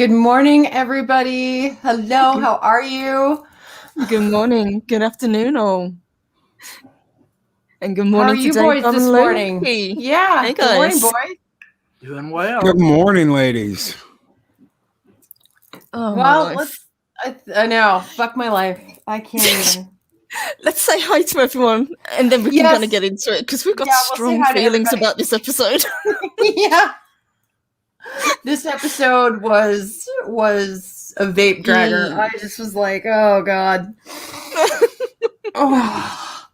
Good morning, everybody. Hello, how are you? Good morning, good afternoon, all. And good How morning are you to boys Dave this and morning? Loki. Yeah, Hey, good morning, guys. boys. Doing well. Good morning, ladies. Oh, my Well, life. I know, fuck my life. I can't even. Let's say hi to everyone, and then we can Yes. kind of get into it, because we've got Yeah, we'll say strong hi to feelings everybody. about this episode. Yeah. This episode was a vape dragger. I just was like, oh, God. Oh.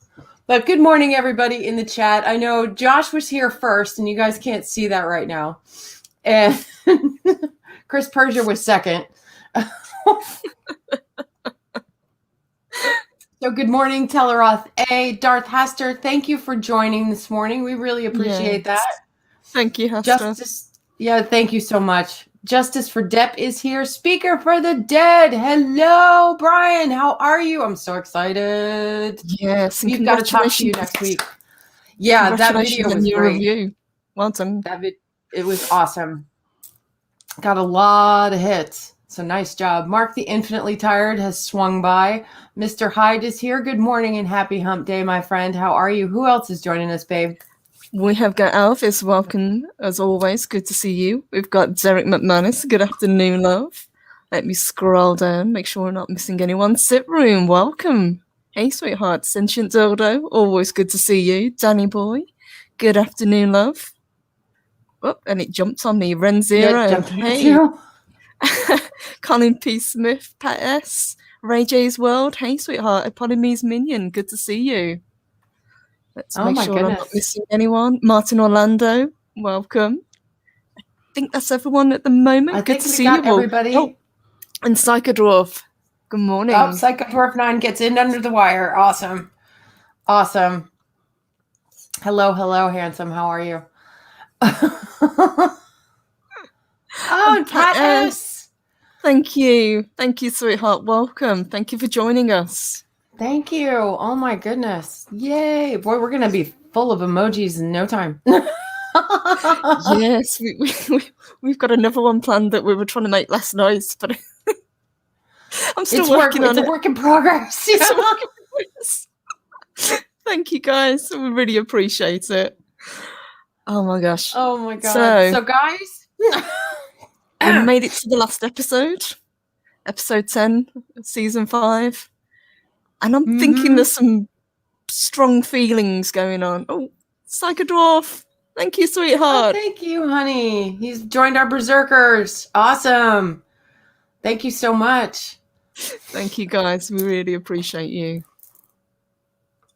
But good morning, everybody in the chat. I know Josh was here first, and you guys can't see that right now. And Chris Persia was second. So good morning, Teleroth A. Darth Haster, thank you for joining this morning. We really appreciate that. Thank you, Hester. Justice, yeah, thank you so much. Justice for Depp is here. Speaker for the Dead. Hello, Brian. How are you? I'm so excited. Yes, and We've got to talk to you next week. Yeah, that video was your great. review. Well done. It was awesome. Got a lot of hits. So nice job. Mark the Infinitely Tired has swung by. Mr. Hyde is here. Good morning and happy hump day, my friend. How are you? Who else is joining us, babe? We have got Alvis. Welcome, as always. Good to see you. We've got Derek McManus. Good afternoon, love. Let me scroll down. Make sure we're not missing anyone. Sit Room. Welcome. Hey, sweetheart. Sentient Dildo. Always good to see you. Danny Boy. Good afternoon, love. Oh, and it jumped on me. Ren Zero. Yeah, hey. Colin P. Smith. Pat S. Ray J's World. Hey, sweetheart. Eponymy's Minion. Good to see you. Let's make sure I'm not missing anyone. Martin Orlando. Welcome. I think that's everyone at the moment. Good to see you all. Everybody. Oh, and Psychodwarf. Good morning. Oh, Psychodwarf 9 gets in under the wire. Awesome. Awesome. Hello, handsome. How are you? Oh, and Pat S. Thank you. Thank you, sweetheart. Welcome. Thank you for joining us. Thank you. Oh, my goodness. Yay. Boy, we're going to be full of emojis in no time. Yes, we've got another one planned that we were trying to make last night, but I'm still working on it. It's a work in progress. Yeah. It's a work in progress. Thank you, guys. We really appreciate it. Oh, my gosh. Oh, my God. So guys, we made it to the last episode 10, season 5. And I'm thinking there's some strong feelings going on. Oh, Psychodwarf. Thank you, sweetheart. Oh, thank you, honey. He's joined our Berserkers. Awesome. Thank you so much. Thank you, guys. We really appreciate you.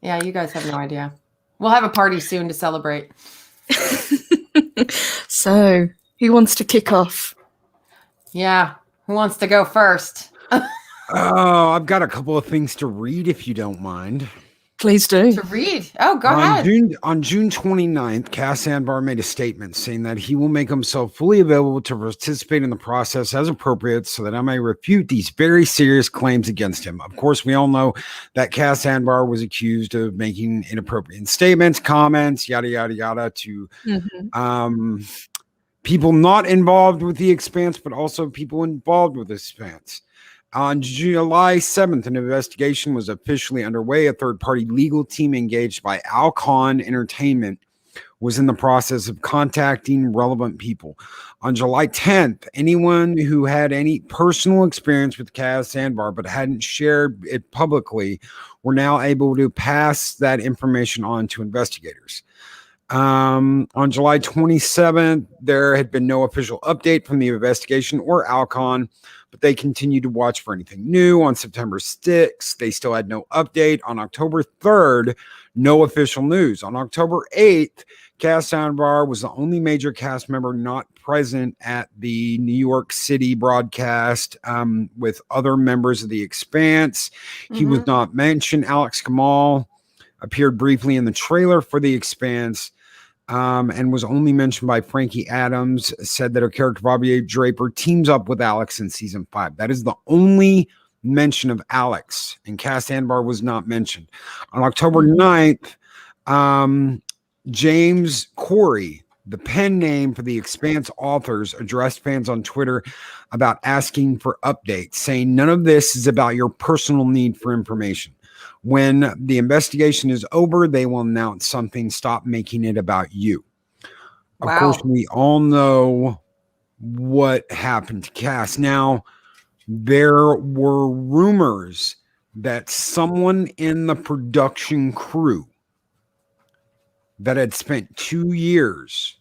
Yeah, you guys have no idea. We'll have a party soon to celebrate. So, who wants to kick off? Yeah, who wants to go first? Oh, I've got a couple of things to read, if you don't mind. Please do. To read? Oh, go ahead. On June 29th, Cass Sandbar made a statement saying that he will make himself fully available to participate in the process as appropriate so that I may refute these very serious claims against him. Of course, we all know that Cass Sandbar was accused of making inappropriate statements, comments, yada, yada, yada, to people not involved with the Expanse, but also people involved with the Expanse. On July 7th, an investigation was officially underway. A third-party legal team engaged by Alcon Entertainment was in the process of contacting relevant people. On July 10th, anyone who had any personal experience with Cass Sandbar but hadn't shared it publicly were now able to pass that information on to investigators. On July 27th, there had been no official update from the investigation or Alcon, but they continued to watch for anything new. On September 6th, they still had no update. On October 3rd, no official news. On October 8th, Cass Sandbar was the only major cast member not present at the New York City broadcast with other members of the Expanse. He was not mentioned. Alex Kamal appeared briefly in the trailer for the Expanse. And was only mentioned by Frankie Adams, said that her character Bobby Draper teams up with Alex in season 5. That is the only mention of Alex, and Cass Sandbar was not mentioned. On October 9th, James Corey The pen name for the Expanse authors addressed fans on Twitter about asking for updates, saying none of this is about your personal need for information. When the investigation is over, they will announce something. Stop making it about you. Wow. Of course, we all know what happened to Cass. Now, there were rumors that someone in the production crew that had spent 2 years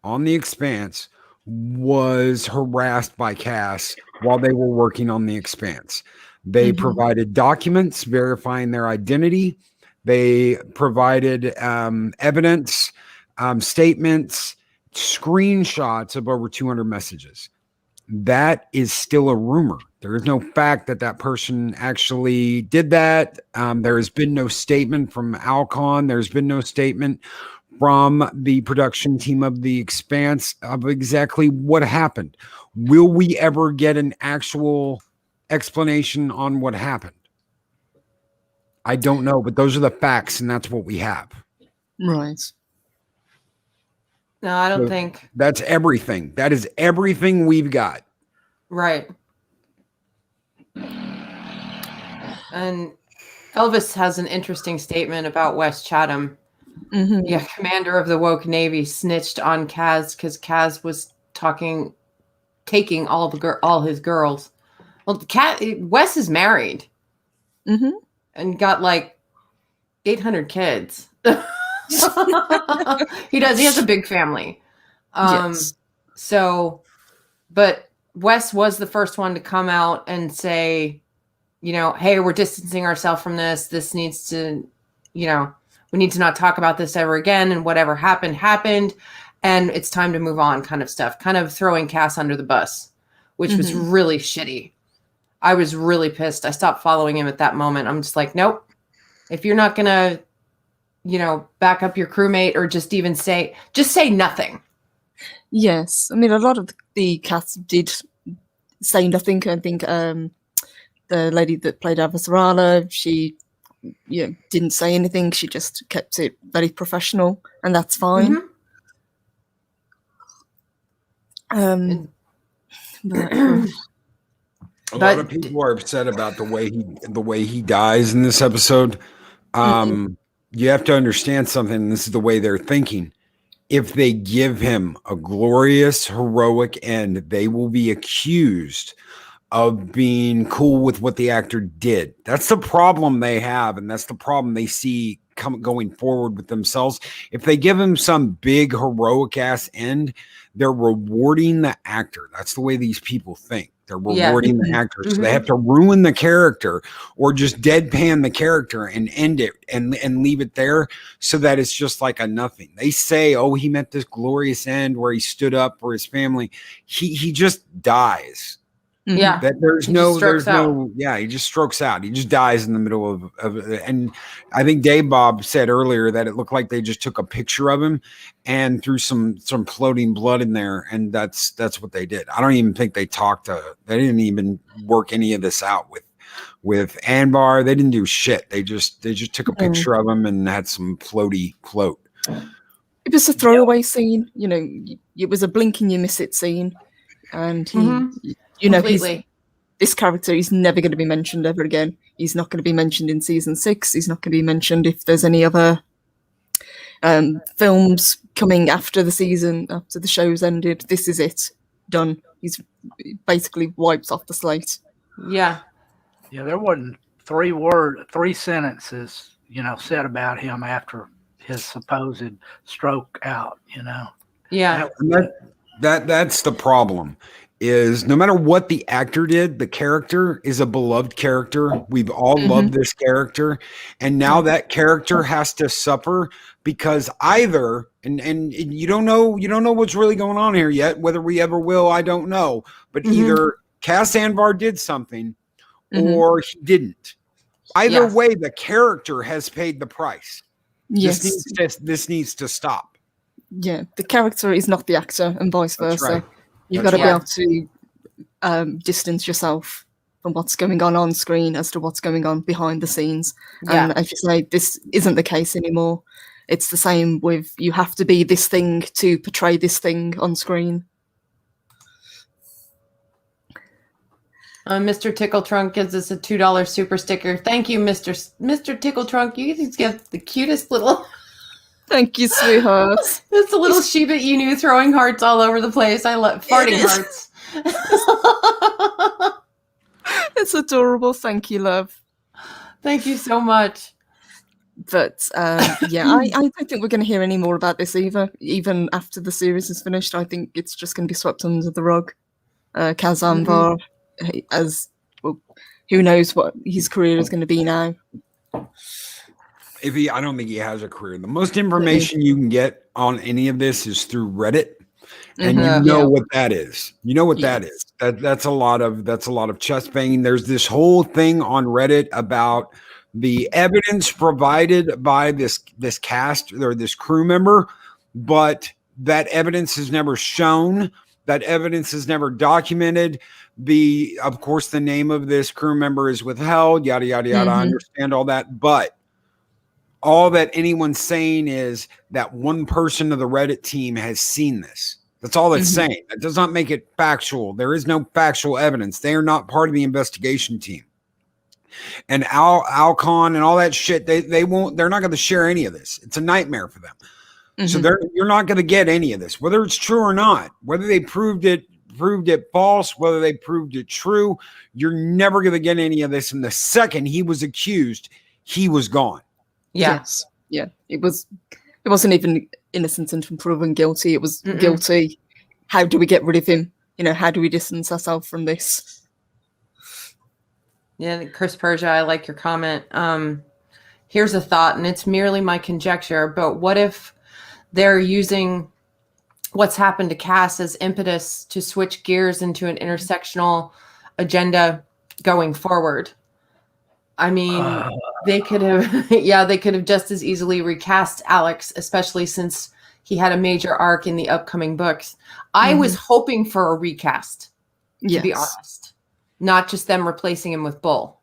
on the Expanse was harassed by Cass while they were working on the Expanse. They provided documents verifying their identity. They provided evidence, statements, screenshots of over 200 messages. That is still a rumor. There is no fact that that person actually did that. There has been no statement from Alcon. There's been no statement from the production team of The Expanse of exactly what happened. Will we ever get an actual explanation on what happened? I don't know, but those are the facts, and that's what we have. Right. No, I don't So think. that's everything. That is everything we've got. Right. And Elvis has an interesting statement about Wes Chatham. Yeah, commander of the woke Navy snitched on Kaz because Kaz was taking all his girls. Well, Wes is married and got like 800 kids. He does. He has a big family. Yes. So, but Wes was the first one to come out and say, hey, we're distancing ourselves from this. This needs to, we need to not talk about this ever again. And whatever happened. And it's time to move on, kind of stuff, kind of throwing Cass under the bus, which was really shitty. I was really pissed. I stopped following him at that moment. I'm just like, nope. If you're not going to, back up your crewmate or just say nothing. Yes. I mean, a lot of the cast did say nothing. I think the lady that played Avasarala, she didn't say anything. She just kept it very professional, and that's fine. A lot of people are upset about the way he dies in this episode. You have to understand something. This is the way they're thinking. If they give him a glorious, heroic end, they will be accused of being cool with what the actor did. That's the problem they have, and that's the problem they see going forward with themselves. If they give him some big heroic ass end, they're rewarding the actor. That's the way these people think. They're rewarding the actor. So they have to ruin the character or just deadpan the character and end it and leave it there so that it's just like a nothing. They say, oh, he met this glorious end where he stood up for his family. He just dies. Yeah. That he just strokes out. He just dies in the middle of and I think Dave Bob said earlier that it looked like they just took a picture of him and threw some floating blood in there, and that's what they did. I don't even think they they didn't even work any of this out with Anbar. They didn't do shit. They just took a picture of him and had some float. It was a throwaway scene, it was a blink and you miss it scene, and he this character is never going to be mentioned ever again. He's not going to be mentioned in season 6. He's not going to be mentioned if there's any other films coming after the season, after the show's ended. This is it. Done. He's basically wiped off the slate. Yeah. Yeah, there wasn't 3 sentences, said about him after his supposed stroke out, Yeah. That's the problem. Is no matter what the actor did, the character is a beloved character. We've all loved this character, and now that character has to suffer because either and you don't know what's really going on here yet. Whether we ever will, I don't know. But either Cass Anvar did something or he didn't. Either way, the character has paid the price. Yes, this needs to stop. Yeah, the character is not the actor, and vice versa. Right. You've got to be able to distance yourself from what's going on screen as to what's going on behind the scenes. And as you say, this isn't the case anymore. it's the same with you have to be this thing to portray this thing on screen. Mr. Tickle Trunk gives us a $2 super sticker. Thank you, Mr. Tickle Trunk. You just get the cutest little. Thank you, sweetheart. It's a little Shiba Inu throwing hearts all over the place. I love farting hearts. It's adorable. Thank you, love. Thank you so much. But yeah, I don't think we're going to hear any more about this either. Even after the series is finished, I think it's just going to be swept under the rug. Kaz Anvar, as well, who knows what his career is going to be now. I don't think he has a career. The most information you can get on any of this is through Reddit, and you know what that is. You know what that is. That's a lot of chest banging. There's this whole thing on Reddit about the evidence provided by this cast or this crew member, but that evidence is never shown. That evidence is never documented. Of course, the name of this crew member is withheld. Yada yada yada. I understand all that, but all that anyone's saying is that one person of the Reddit team has seen this. That's all it's saying. That does not make it factual. There is no factual evidence. They are not part of the investigation team. And Alcon and all that shit, they're not going to share any of this. It's a nightmare for them. So you're not going to get any of this, whether it's true or not, whether they proved it false, whether they proved it true. You're never going to get any of this. And the second he was accused, he was gone. Yes. Yeah. It wasn't even innocent until proven guilty. It was guilty. How do we get rid of him? How do we distance ourselves from this? Yeah, Chris Persia, I like your comment. Here's a thought, and it's merely my conjecture, but what if they're using what's happened to Cass as impetus to switch gears into an intersectional agenda going forward? I mean, they could have just as easily recast Alex, especially since he had a major arc in the upcoming books. I was hoping for a recast, to be honest, not just them replacing him with Bull.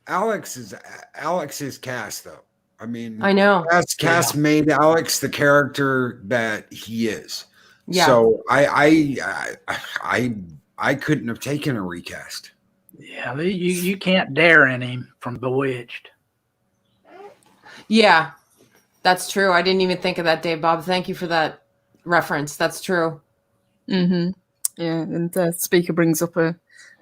Alex is Cass, though. I mean, I know Cass made Alex the character that he is. Yeah. So I couldn't have taken a recast. Yeah, you can't dare in him from Bewitched. Yeah, that's true. I didn't even think of that, Dave Bob. Thank you for that reference. That's true. Yeah, and the speaker brings up a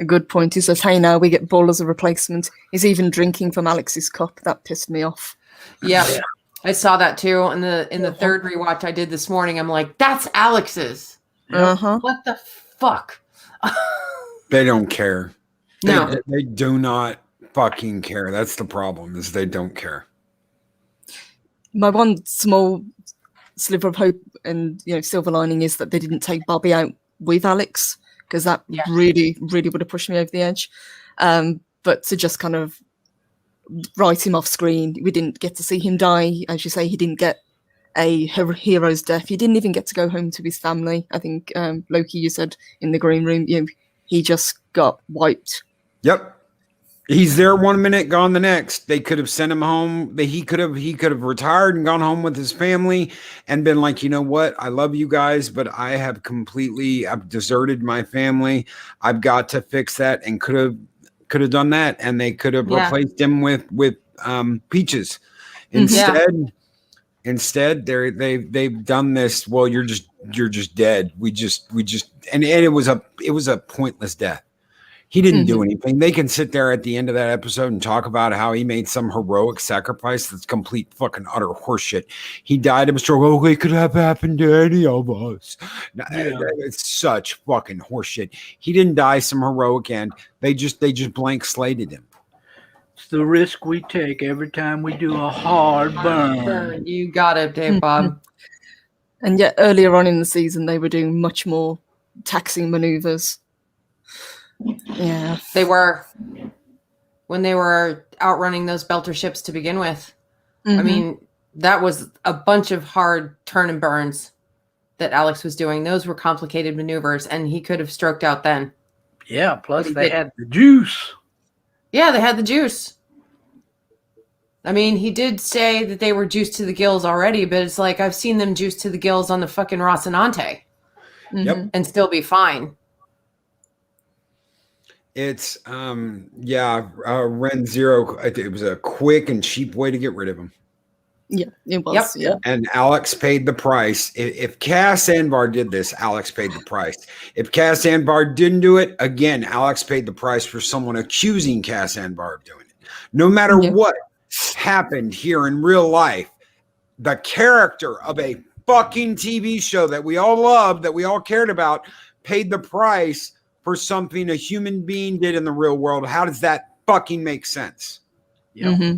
good point. He says, hey, now we get Bull as a replacement. He's even drinking from Alex's cup. That pissed me off. Yeah. I saw that too in the third rewatch I did this morning. I'm like, that's Alex's. What the fuck? They don't care. No. They do not fucking care. That's the problem, is they don't care. My one small sliver of hope and silver lining is that they didn't take Bobby out with Alex, because that really, really would have pushed me over the edge. But to just kind of write him off screen, we didn't get to see him die. As you say, he didn't get a hero's death. He didn't even get to go home to his family. I think, Loki, you said in the green room, he just got wiped. Yep. He's there 1 minute, gone the next. They could have sent him home. He could have retired and gone home with his family and been like, you know what? I love you guys, but I've deserted my family. I've got to fix that, and could have done that, and they could have replaced him with Peaches. Instead, they've done this. Well, you're just dead. We just and it was a pointless death. He didn't do anything. They can sit there at the end of that episode and talk about how he made some heroic sacrifice that's complete fucking utter horseshit. He died of a stroke. Oh, it could have happened to any of us. It's such fucking horseshit. He didn't die some heroic end. They just blank slated him. It's the risk we take every time we do a hard burn. You got it, Dave Bob. And yet earlier on in the season, they were doing much more taxing maneuvers. Yeah, they were, when they were outrunning those Belter ships to begin with. I mean, that was a bunch of hard turn and burns that Alex was doing. Those were complicated maneuvers, and he could have stroked out then. Yeah, plus they had the juice. Yeah, they had the juice. I mean, he did say that they were juiced to the gills already, but it's like I've seen them juiced to the gills on the fucking Rocinante Yep. and still be fine. It's Ren Zero. It was a quick and cheap way to get rid of him. Yeah, it was. Yep. Yeah. And Alex paid the price. If Cass Anvar did this, Alex paid the price. If Cass Anvar didn't do it, again, Alex paid the price for someone accusing Cass Anvar of doing it. No matter what happened here in real life, the character of a fucking TV show that we all loved, that we all cared about, paid the price for something a human being did in the real world. How does that fucking make sense? Yeah.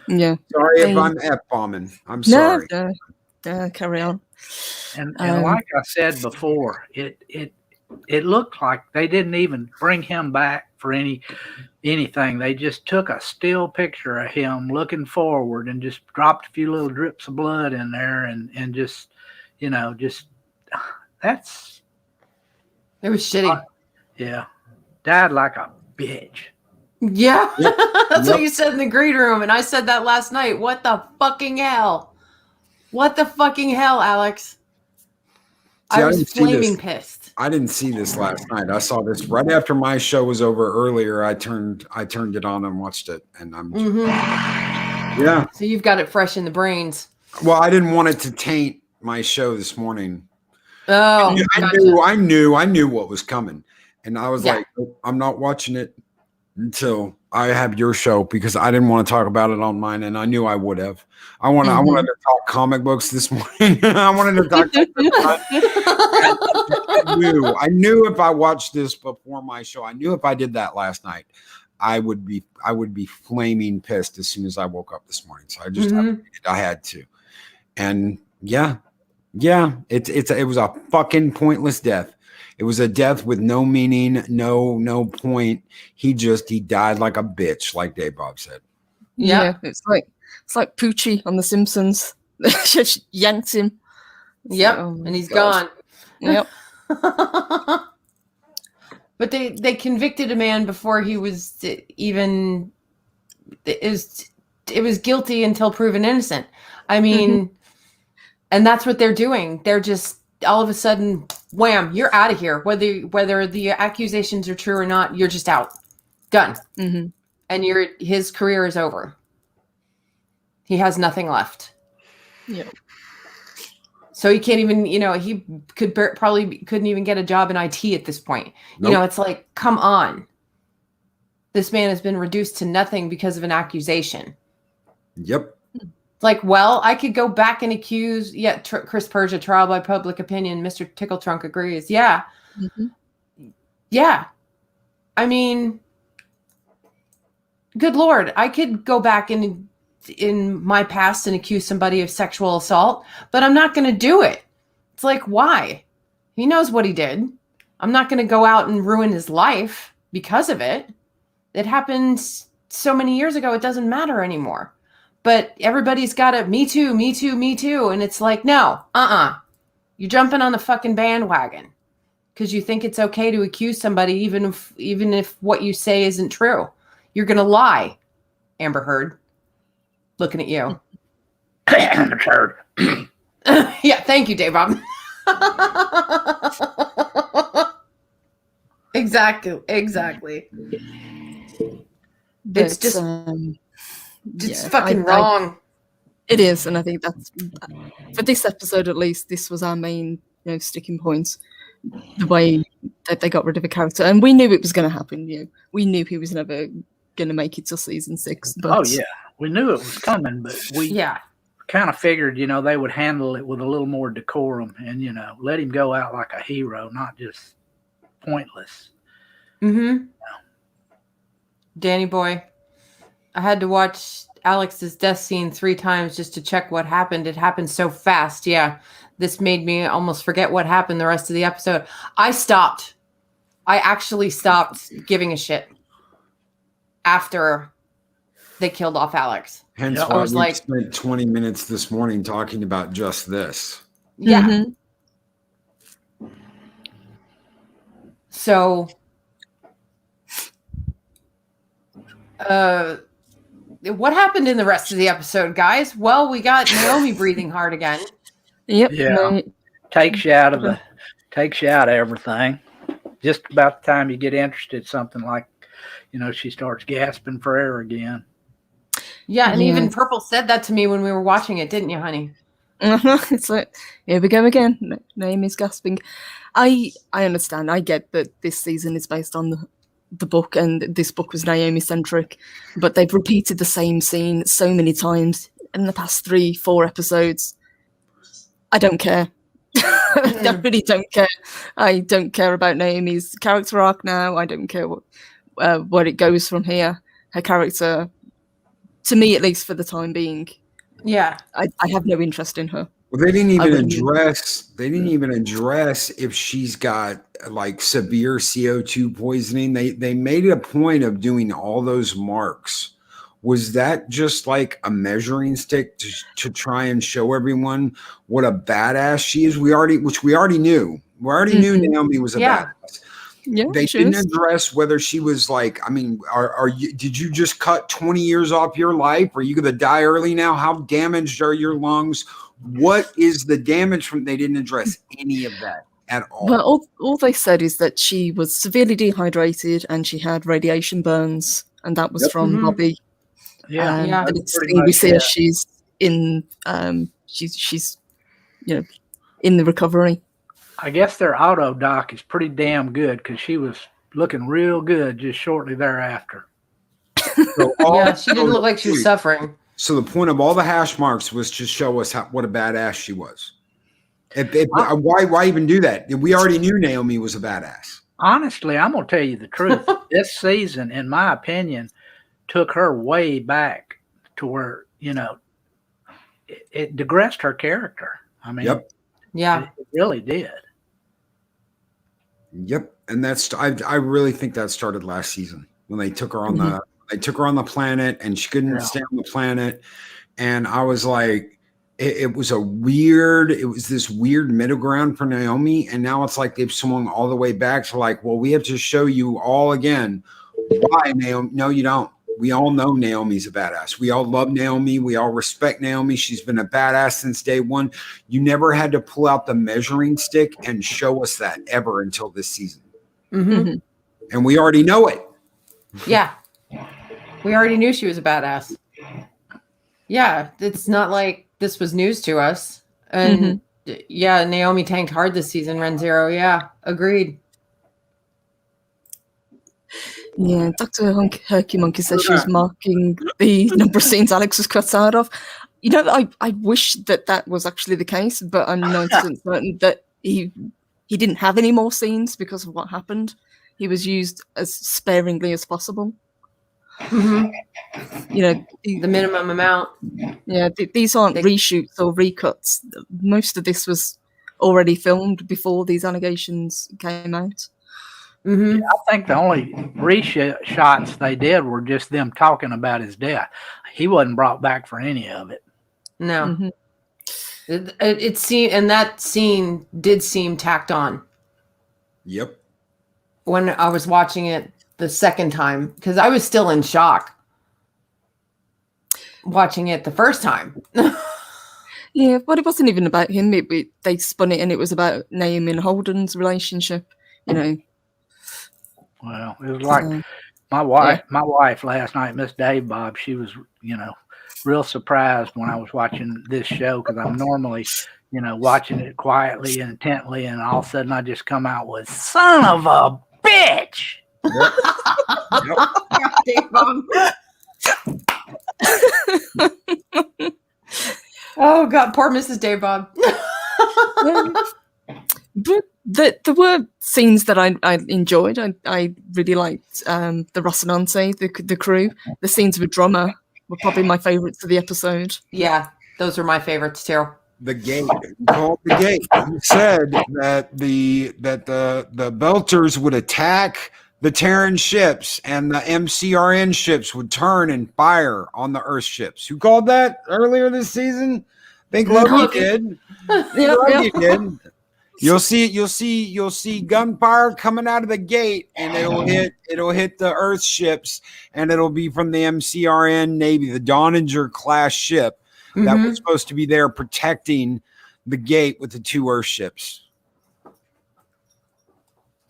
Yeah. Sorry if I'm F-bombing. I'm sorry. No, carry on. And like I said before, it looked like they didn't even bring him back for anything. They just took a still picture of him looking forward and just dropped a few little drips of blood in there and just, that's. It was shitty. Yeah. Died like a bitch. Yeah. Yep. That's what you said in the green room. And I said that last night. What the fucking hell? What the fucking hell, Alex? See, I was flaming pissed. I didn't see this last night. I saw this right after my show was over earlier. I turned it on and watched it. And I'm yeah. So you've got it fresh in the brains. Well, I didn't want it to taint my show this morning. Oh, I knew what was coming. And I was like, oh, I'm not watching it until I have your show because I didn't want to talk about it on mine, and I knew I would have. I wanted to talk comic books this morning. I wanted to talk. I knew if I watched this before my show, I knew if I did that last night, I would be flaming pissed as soon as I woke up this morning. So I just I had to, and it was a fucking pointless death. It was a death with no meaning, no point. He died like a bitch, like Dave Bob said. Yeah, it's like Poochie on The Simpsons. Just yanked him. Yep, and he's gone. Yep. But they convicted a man before he was even. It was guilty until proven innocent. I mean, and that's what they're doing. They're just all of a sudden, wham! You're out of here. Whether the accusations are true or not, you're just out. Done. And his career is over. He has nothing left. Yeah. So he can't even, he probably couldn't even get a job in IT at this point. Nope. It's like, come on. This man has been reduced to nothing because of an accusation. Yep. Like, well, I could go back and accuse, Chris Persia, trial by public opinion. Mr. Tickletrunk agrees. Yeah. Yeah. I mean, good Lord, I could go back in my past and accuse somebody of sexual assault, but I'm not going to do it. It's like, why? He knows what he did. I'm not going to go out and ruin his life because of it. It happened so many years ago, it doesn't matter anymore. But everybody's got a me too, me too, me too. And it's like, no, you're jumping on the fucking bandwagon because you think it's okay to accuse somebody even if what you say isn't true. You're going to lie, Amber Heard. Looking at you. Amber Heard. Yeah, thank you, Dave Bob. Exactly. It's just it's fucking wrong. It is, and I think that's for this episode at least. This was our main, sticking point. The way that they got rid of a character, and we knew it was going to happen. We knew he was never going to make it till season 6. But we knew it was coming, but we kind of figured, they would handle it with a little more decorum and let him go out like a hero, not just pointless. Danny boy, I had to watch Alex's death scene 3 times just to check what happened. It happened so fast. Yeah. This made me almost forget what happened the rest of the episode. I actually stopped giving a shit after they killed off Alex. Hence why we spent 20 minutes this morning talking about just this. Yeah. So what happened in the rest of the episode, guys? Well, we got Naomi breathing hard again. Yep. Yeah. No, Takes you out of everything. Just about the time you get interested, something like, she starts gasping for air again. Yeah, and even Purple said that to me when we were watching it, didn't you, honey? It's like, here we go again. Naomi's gasping. I understand. I get that this season is based on the book, and this book was Naomi-centric, but they've repeated the same scene so many times in the past 3-4 episodes. I don't care. I really don't care. I don't care about Naomi's character arc now. I don't care where it goes from here. Her character, to me at least for the time being, I have no interest in her. Well, they didn't even address. They didn't even address if she's got like severe CO2 poisoning. They made a point of doing all those marks. Was that just like a measuring stick to try and show everyone what a badass she is? We already knew. We already knew Naomi was a badass. Yeah, they didn't address whether she was like, I mean, did you just cut 20 years off your life? Are you going to die early now? How damaged are your lungs? What is the damage from? They didn't address any of that at all. Well, all they said is that she was severely dehydrated and she had radiation burns, and that was from Bobby. Yeah. We see her, she's in she's in the recovery. I guess their auto doc is pretty damn good, because she was looking real good just shortly thereafter. So she didn't look like she was suffering. So the point of all the hash marks was to show us what a badass she was. Why even do that? We already knew Naomi was a badass. Honestly, I'm going to tell you the truth. This season, in my opinion, took her way back to where, it digressed her character. I mean, it really did. Yep. And I really think that started last season when they took her on the planet and she couldn't stay on the planet. And I was like, it was this weird middle ground for Naomi. And now it's like they've swung all the way back to like, well, we have to show you all again. Why, Naomi? No, you don't. We all know Naomi's a badass. We all love Naomi. We all respect Naomi. She's been a badass since day one. You never had to pull out the measuring stick and show us that ever until this season. Mm-hmm. And we already know it. Yeah. We already knew she was a badass. Yeah. It's not like this was news to us. And Naomi tanked hard this season, Ren Zero. Yeah. Agreed. Yeah, Dr. Herky Monkey said she was marking the number of scenes Alex was cut out of. I wish that was actually the case, but I'm 90% certain that he didn't have any more scenes because of what happened. He was used as sparingly as possible. Mm-hmm. The minimum amount. Yeah, these aren't reshoots or recuts. Most of this was already filmed before these allegations came out. Mm-hmm. Yeah, I think the only reshots they did were just them talking about his death. He wasn't brought back for any of it. No. It seemed, and that scene did seem tacked on. Yep. When I was watching it the second time, because I was still in shock watching it the first time. Yeah, but it wasn't even about him. They spun it, and it was about Naomi and Holden's relationship. Well, it was like my wife last night, Miss Dave Bob, she was, real surprised when I was watching this show, because I'm normally, watching it quietly and intently, and all of a sudden I just come out with "son of a bitch." Dave Bob. Oh God, poor Mrs. Dave Bob. But there were scenes that I enjoyed. I really liked the Rocinante, the crew. The scenes with Drummer were probably my favorites of the episode. Yeah, those are my favorites too. The gate, called the gate. He said that the Belters would attack the Terran ships and the MCRN ships would turn and fire on the Earth ships. Who called that earlier this season? I think Loki did. Yeah. Did. You'll see gunfire coming out of the gate, and it'll hit the Earth ships, and it'll be from the MCRN Navy, the Donninger class ship that was supposed to be there protecting the gate with the 2 Earth ships.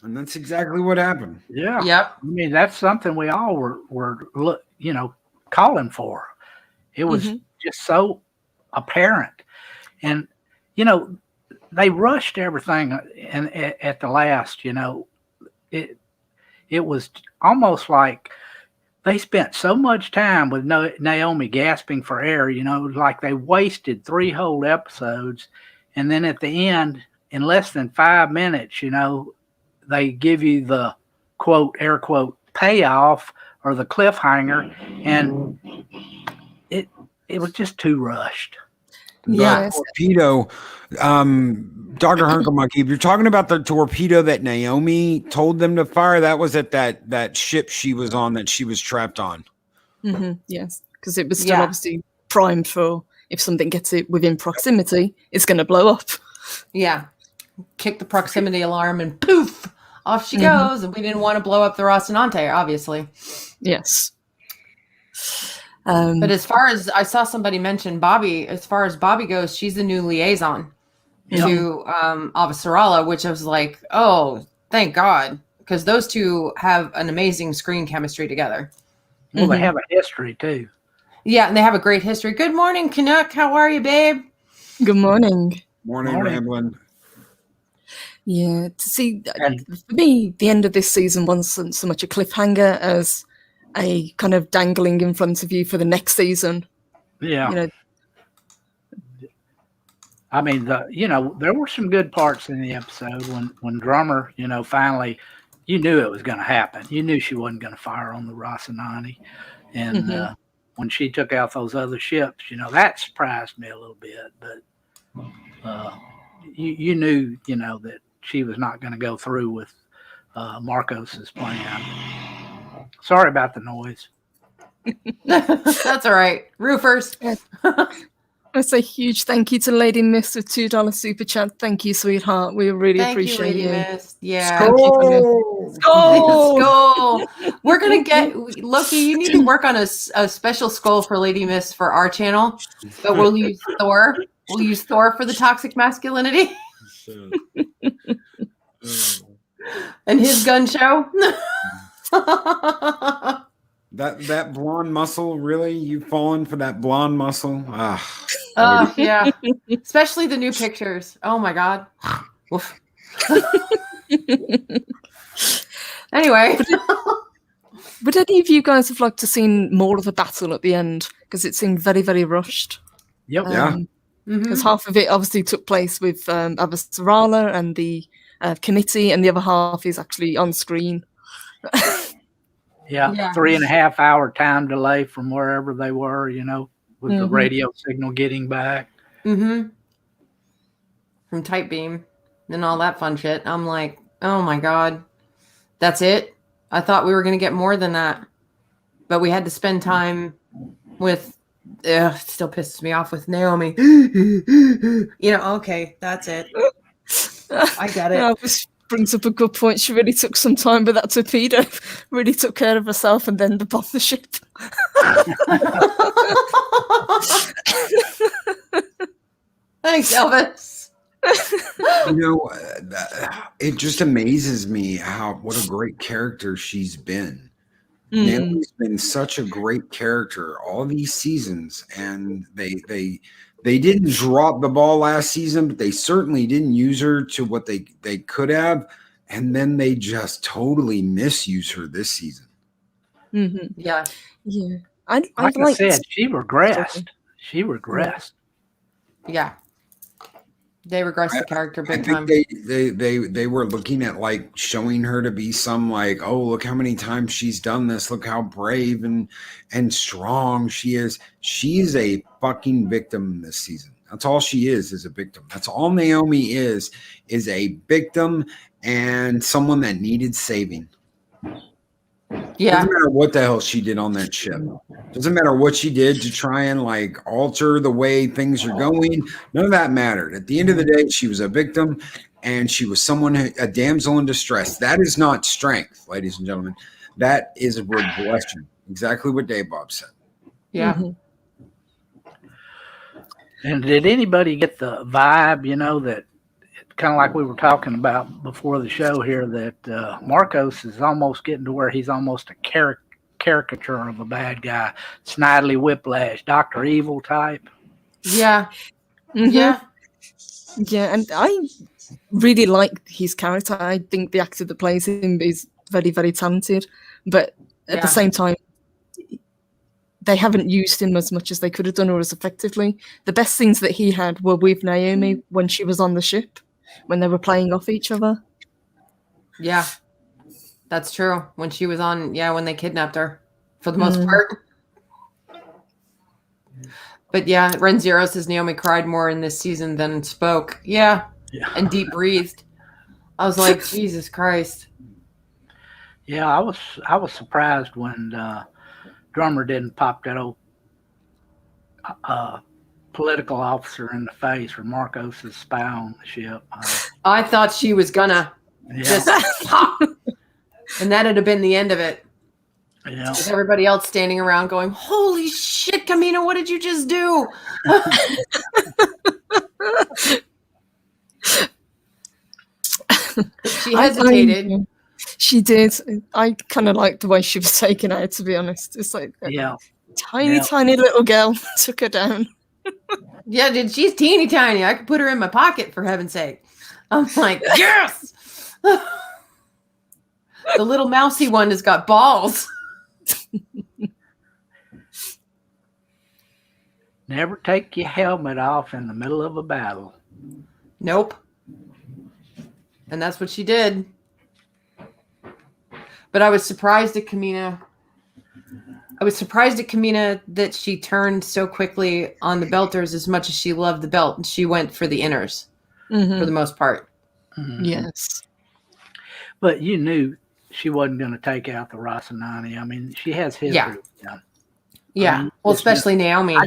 And that's exactly what happened. Yeah. Yep. I mean, that's something we all were calling for. It was just so apparent. And, they rushed everything, and at the last, it was almost like they spent so much time with Naomi gasping for air, like they wasted 3 whole episodes. And then at the end, in less than 5 minutes, they give you the quote, air quote, payoff or the cliffhanger. And it was just too rushed. The torpedo, Dr. Hunkermonkey, if you're talking about the torpedo that Naomi told them to fire, that was at that ship she was on, that she was trapped on. Yes, because it was still obviously primed for, if something gets it within proximity, it's going to blow up. Yeah. Kick the proximity alarm and poof, off she goes. And we didn't want to blow up the Rocinante, obviously. Yes. But as far as I saw somebody mention Bobby, as far as Bobby goes, she's the new liaison to Avasarala, which I was like, oh, thank God. Because those two have an amazing screen chemistry together. Well, they have a history too. Yeah, and they have a great history. Good morning, Canuck. How are you, babe? Good morning. Morning. Ramblin'. Yeah, to see, for me, the end of this season wasn't so much a cliffhanger as a kind of dangling in front of you for the next season. Yeah. I mean, there were some good parts in the episode when Drummer, finally, you knew it was going to happen. You knew she wasn't going to fire on the Rocinante. And when she took out those other ships, that surprised me a little bit. But you knew, that she was not going to go through with Marcos's plan. Sorry about the noise. That's all right. Roofers. I say huge thank you to Lady Miss with $2 super chat. Thank you, sweetheart. We really appreciate you. Lady Miss. Yeah. Skull! We're going to get, Loki, you need to work on a special skull for Lady Miss for our channel, but we'll use Thor. We'll use Thor for the toxic masculinity. And his gun show. That blonde muscle, really? You've fallen for that blonde muscle? Yeah. Especially the new pictures. Oh my God. Anyway. Would any of you guys have liked to seen more of a battle at the end? Because it seemed very, very rushed. Yep. Because half of it obviously took place with Avasarala and the committee, and the other half is actually on screen. Yeah, 3.5 hour time delay from wherever they were, with the radio signal getting back. From Type Beam and all that fun shit. I'm like, oh my God, that's it? I thought we were going to get more than that. But we had to spend time with, it still pisses me off with Naomi. Okay, that's it. I get it. This brings up a good point. She really took some time, but that torpedo really took care of herself and then bombed the ship. Thanks, Elvis. It just amazes me what a great character she's been. Naomi's been such a great character all these seasons, and they didn't drop the ball last season, but they certainly didn't use her to what they could have, and then they just totally misuse her this season. Yeah. Like I said, she regressed. Yeah. They regressed the character big time. They were looking at like showing her to be some like, oh, look how many times she's done this. Look how brave and strong she is. She's a fucking victim this season. That's all she is a victim. That's all Naomi is a victim and someone that needed saving. Yeah. Doesn't matter what the hell she did on that ship. Doesn't matter what she did to try and like alter the way things are going. None of that mattered. At the end of the day, she was a victim, and she was a damsel in distress. That is not strength, ladies and gentlemen. That is a regression. Exactly what Dave Bob said. Yeah. Mm-hmm. And did anybody get the vibe, that kind of like we were talking about before the show here, that Marcos is almost getting to where he's almost a caricature of a bad guy, Snidely Whiplash, Dr. Evil type? Yeah. Mm-hmm. Yeah. Yeah, and I really like his character. I think the actor that plays him is very, very talented. But at the same time, they haven't used him as much as they could have done or as effectively. The best scenes that he had were with Naomi when she was on the ship, when they were playing off each other. Yeah, that's true. When she was on, when they kidnapped her, for the most part. But yeah, Ren Zero says Naomi cried more in this season than spoke. Yeah. And deep breathed. I was like, Jesus Christ. Yeah, I was surprised when Drummer didn't pop that old political officer in the face, or Marcos' spy on the ship. I thought she was gonna just pop. And that'd have been the end of it. Yeah. With everybody else standing around going, holy shit, Kamina, what did you just do? She hesitated. She did. I kind of liked the way she was taken out, to be honest. It's like tiny little girl took her down. Yeah, dude, she's teeny tiny. I could put her in my pocket, for heaven's sake. I'm like, yes! The little mousy one has got balls. Never take your helmet off in the middle of a battle. Nope. And that's what she did. But I was surprised at Kamina. That she turned so quickly on the belters as much as she loved the belt. And she went for the inners for the most part. Mm-hmm. Yes. But you knew she wasn't going to take out the Rocinante. I mean, she has history. Yeah. Yeah. I mean, well, especially Naomi. I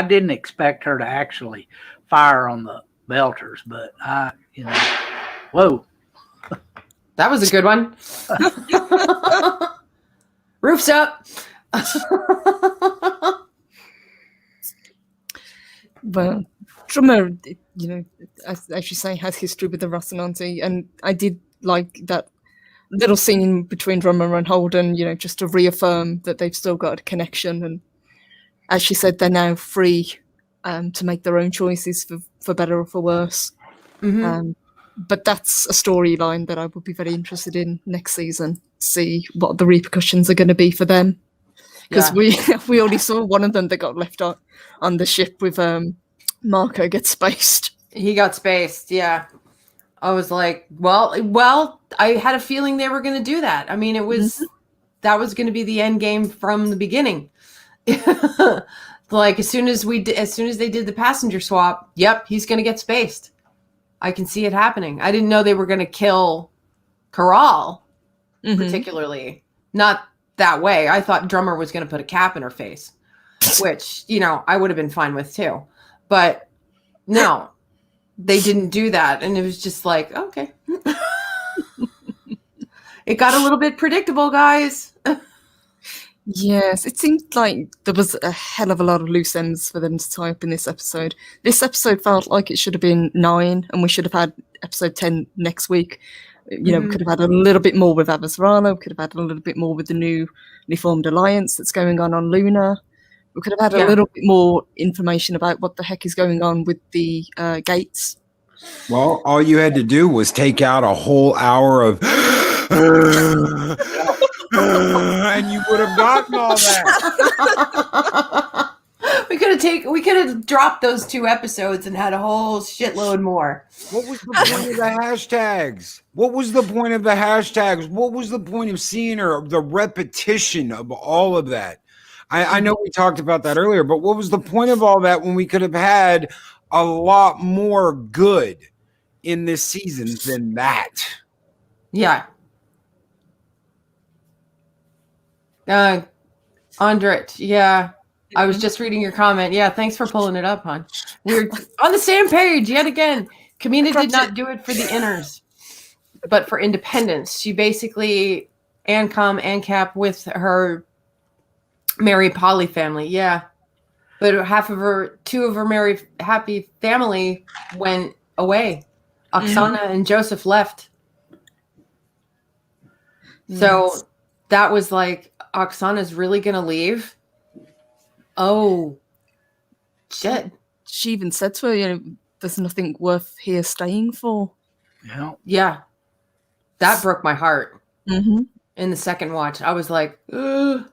didn't expect her to actually fire on the belters, but whoa. That was a good one. Roof's up. But Drummer, as you say, has history with the Rocinante, and I did like that little scene between Drummer and Holden, just to reaffirm that they've still got a connection. And as she said, they're now free to make their own choices for better or for worse. Mm-hmm. But that's a storyline that I would be very interested in next season. See what the repercussions are going to be for them. Because we already saw one of them that got left on the ship with Marco get spaced. He got spaced, yeah. I was like, well, I had a feeling they were going to do that. I mean, that was going to be the end game from the beginning. Like as soon as they did the passenger swap, yep, he's going to get spaced. I can see it happening. I didn't know they were going to kill Corral particularly. Not that way. I thought Drummer was going to put a cap in her face, which, I would have been fine with too. But no, they didn't do that. And it was just like, okay. It got a little bit predictable, guys. Yes, it seemed like there was a hell of a lot of loose ends for them to tie up in this episode. This episode felt like it should have been 9, and we should have had episode 10 next week. We could have had a little bit more with Avasrala. We could have had a little bit more with the newly formed alliance that's going on Luna. We could have had a little bit more information about what the heck is going on with the gates. Well, all you had to do was take out a whole hour of and you would have gotten all that. We could have dropped those 2 episodes and had a whole shitload more. What was the point of the hashtags? What was the point of the hashtags? What was the point of seeing the repetition of all of that? I know we talked about that earlier, but what was the point of all that when we could have had a lot more good in this season than that? Yeah. Andret, yeah. I was just reading your comment. Yeah, thanks for pulling it up, hon. We're on the same page yet again. Kamina did Perhaps not do it for the inners, but for independence. She basically ANCOM, ANCAP with her Mary Polly family. Yeah. But two of her Mary Happy family went away. Oksana and Joseph left. So that was like, Oksana's really going to leave? Oh, shit. She even said to her, there's nothing worth here staying for. Yeah. Yeah. That broke my heart. Mm-hmm. In the second watch, I was like, ugh.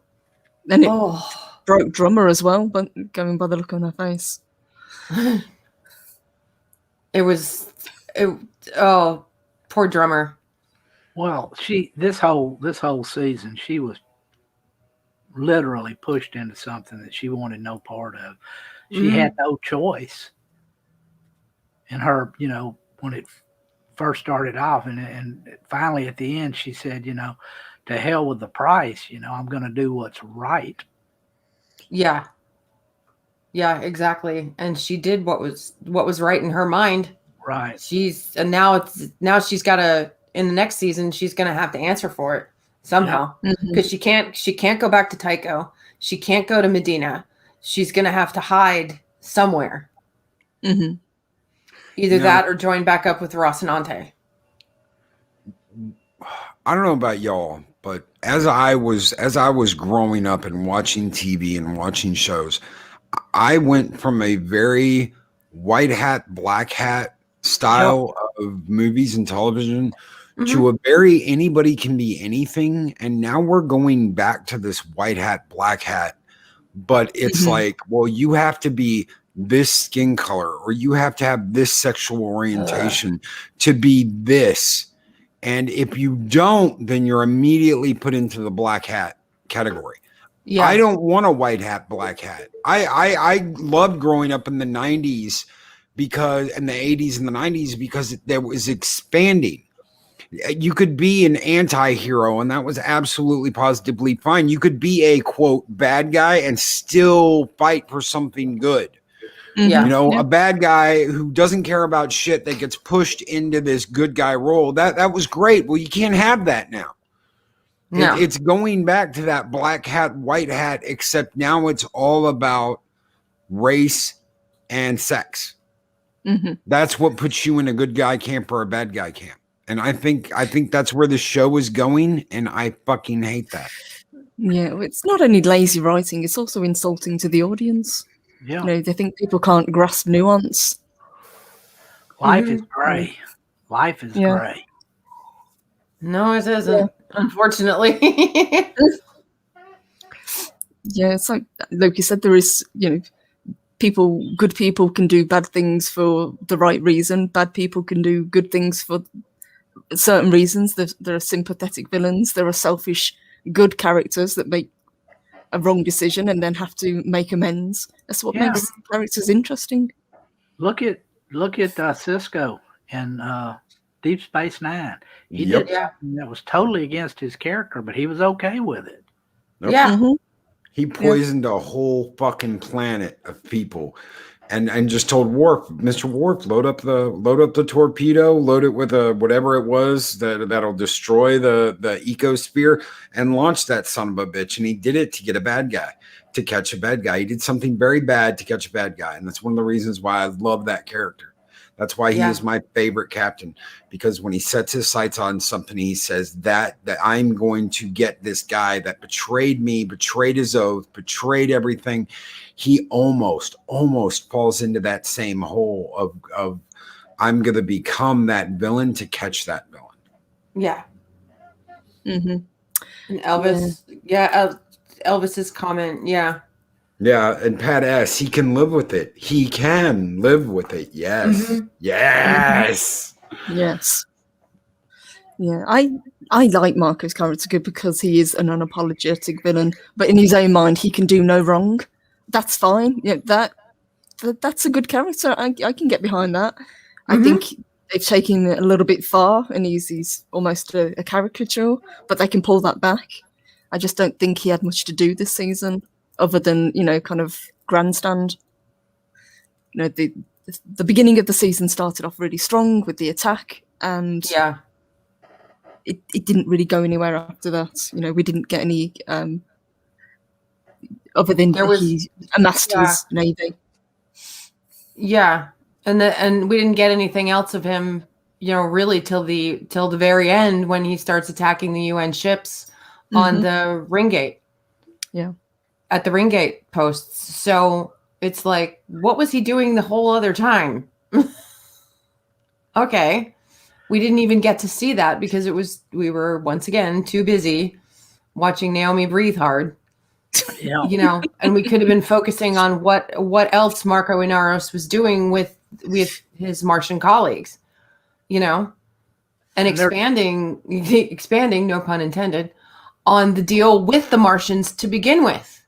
And it broke Drummer as well, but going by the look on her face. Poor Drummer. Well, this whole season, she was literally pushed into something that she wanted no part of. She had no choice. And her, when it first started off, and finally at the end, she said, to hell with the price. I'm going to do what's right. Yeah. Yeah, exactly. And she did what was right in her mind. Right. Now she's got to, in the next season, she's going to have to answer for it somehow, because she can't go back to Tycho. She can't go to Medina. She's going to have to hide somewhere. Mm-hmm. Either that or join back up with Rocinante. I don't know about y'all, but as I was growing up and watching TV and watching shows, I went from a very white hat, black hat style of movies and television to a very anybody can be anything. And now we're going back to this white hat, black hat. But it's like, well, you have to be this skin color, or you have to have this sexual orientation to be this. And if you don't, then you're immediately put into the black hat category. Yeah. I don't want a white hat, black hat. I loved growing up in the 90s and the 80s and the 90s because there was expanding. You could be an anti-hero, and that was absolutely positively fine. You could be a, quote, bad guy and still fight for something good. Yeah. A bad guy who doesn't care about shit that gets pushed into this good guy role. That was great. Well, you can't have that now. No. It's going back to that black hat, white hat, except now it's all about race and sex. Mm-hmm. That's what puts you in a good guy camp or a bad guy camp. And I think that's where the show is going, and I fucking hate that. Yeah, it's not only lazy writing, it's also insulting to the audience. Yeah. They think people can't grasp nuance. Life is grey. Life is grey. No, it isn't, unfortunately. Yeah, it's like Loki said, there is, good people can do bad things for the right reason. Bad people can do good things for certain reasons. There are sympathetic villains. There are selfish good characters that make a wrong decision and then have to make amends. That's what makes characters interesting. Look at Cisco in Deep Space Nine. He did something that was totally against his character, but he was okay with it. Nope. Yeah. Mm-hmm. He poisoned a whole fucking planet of people, and just told Worf, Mr. Worf, load up the torpedo, load it with whatever it was that'll destroy the ecosphere, and launch that son of a bitch. And he did it to get a bad guy, to catch a bad guy. He did something very bad to catch a bad guy, and that's one of the reasons why I love that character. That's why he is my favorite captain, because when he sets his sights on something, he says that I'm going to get this guy that betrayed me, betrayed his oath, betrayed everything. He almost falls into that same hole of I'm going to become that villain to catch that villain. Yeah. Mm-hmm. And Elvis, Elvis's comment, Yeah, and Pat S, he can live with it. He can live with it. Yes. Mm-hmm. Yes. Mm-hmm. Yes. Yeah, I like Marco's character good because he is an unapologetic villain, but in his own mind, he can do no wrong. That's fine. Yeah, that's a good character. I can get behind that. Mm-hmm. I think they've taken it a little bit far, and he's almost a caricature, but they can pull that back. I just don't think he had much to do this season, other than kind of grandstand. The the beginning of the season started off really strong with the attack, and Yeah. it didn't really go anywhere after that. You know, we didn't get any other than There was- he amassed his navy. Yeah. And we didn't get anything else of him, you know, really till the very end when he starts attacking the UN ships on the ring gate. Yeah. At the ring gate posts. So it's like, what was he doing the whole other time? Okay. We didn't even get to see that because we were once again too busy watching Naomi breathe hard. Yeah. You know, and we could have been focusing on what else Marco Inaros was doing with his Martian colleagues, you know, and expanding, no pun intended, on the deal with the Martians to begin with,